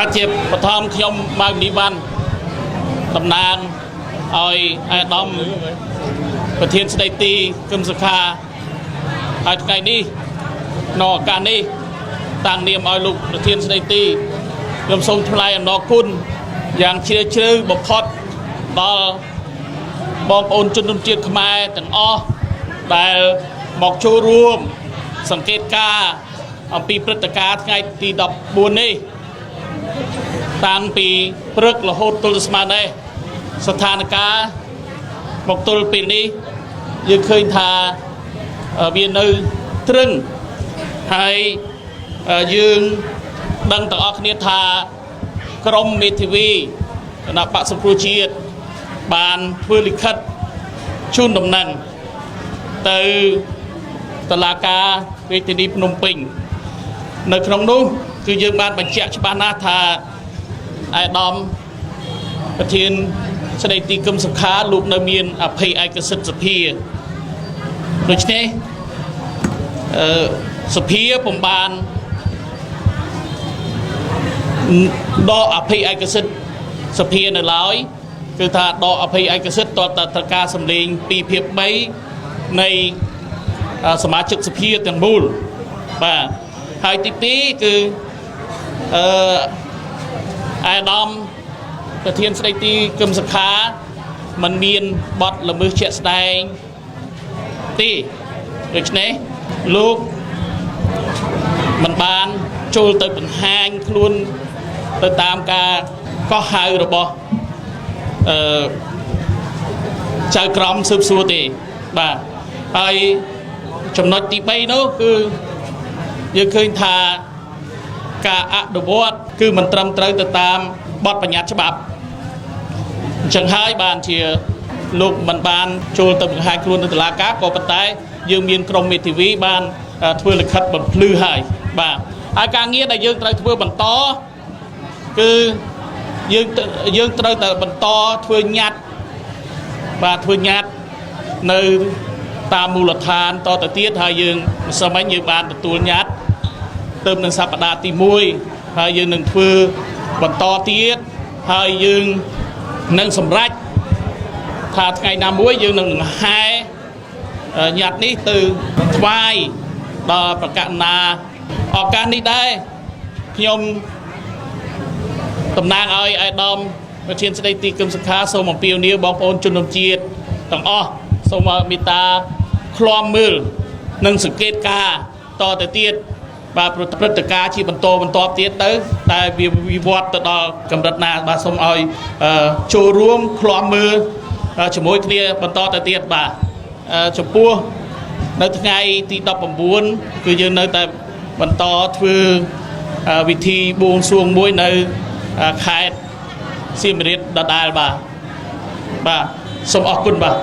បាទជាបឋមខ្ញុំម៉ៅនីវ៉ាន់តំណាងឲ្យអាដាមប្រធានស្ដីទីគឹមសុខាហើយថ្ងៃនេះនៅឱកាសនេះតាំងនាមឲ្យលោកប្រធានស្ដីទីខ្ញុំសូមថ្លែងអំណរគុណយ៉ាងជ្រាលជ្រៅបំផុតដល់បងប្អូនជនជាតិខ្មែរទាំងអស់ដែលមកចូលរួមសង្កេតការណ៍អំពីព្រឹត្តិការណ៍ថ្ងៃទី14នេះតាំងពីព្រឹករហូតទល់ស្មើនេះស្ថានភាពមកទល់ពេលនេះយើងឃើញថាវានៅត្រឹងហើយយើងដឹងទាំងអស់គ្នាថាក្រមមេធាវីគណៈបក្សសង្គ្រោះជាតិបានធ្វើលិខិតជូនដំណឹងទៅតុលាការរាជធានីភ្នំពេញនៅក្នុងនោះគឺយើងបានបញ្ជាក់ច្បាស់ណាស់ថាអាដាមប្រធានស្ដីទីគឹមសុខាលោកនៅមានអភ័យឯកសិទ្ធិសភាដូច្នេះសភាពុំបានដកអភ័យឯកសិទ្ធិសភានៅឡើយគឺថាដកអភ័យឯកសិទ្ធិតតការសម្លេង2/3នៃសមាជិកសភាទាំងមូលបាទហើយទី2គឺអាដាមប្រធានស្ដីទីគឹមសុខាมันមានបទល្មើសជាក់ស្ដែងទេដូច្នេះលោកมันបានចូលទៅបង្ហាញខ្លួនទៅតាមការកោះហៅរបស់ចៅក្រមស៊ើបសួរទេបាទហើយចំណុចទី3នោះគឺយើងឃើញថាការអនុវត្តគឺមិនត្រឹមត្រូវទៅតាមបទបញ្ញត្តិច្បាប់អញ្ចឹងហើយបានជាលោកមិនបានចូលទៅបង្ហាញខ្លួននៅតុលាការក៏ប៉ុន្តែយើងមានក្រុមមេធាវីបានធ្វើលិខិតបំភ្លឺហើយបាទហើយការងារដែលយើងត្រូវធ្វើបន្តគឺយើងត្រូវតែបន្តធ្វើញត្តិបាទធ្វើញត្តិនៅតាមមូលដ្ឋានតទៅទៀតហើយយើងម្សិលមិញយើងបានទទួលញត្តិទៅនឹងសប្តាហ៍ទី1ហើយយើងនឹងធ្វើបន្តទៀតហើយយើងនឹងសម្រេចថាថ្ងៃណាមួយយើងនឹងហែញត្តិនេះទៅថ្វាយដល់ប្រកាសណាឱកាសនេះដែរខ្ញុំតំណាងឲ្យអាដាមប្រធានស្ដីទីគឹមសុខាសូមអំពាវនាវបងប្អូនជនជាតិទាំងអស់សូមមេត្តាឃ្លាំមើលនិងសង្កេតការតទៅទៀតបាទព្រឹត្តិការណ៍ជាបន្តទៀតទៅតែវាវិវត្តទៅដល់កម្រិតណាបាទសូមឲ្យចូលរួមឃ្លាំមើលជាមួយគ្នាបន្តទៅទៀតបាទចំពោះនៅថ្ងៃទី19គឺយើងនៅតែបន្តធ្វើវិធីបួងសួងមួយនៅខេត្តសៀមរាបដដែលបាទសូមអរគុណបាទ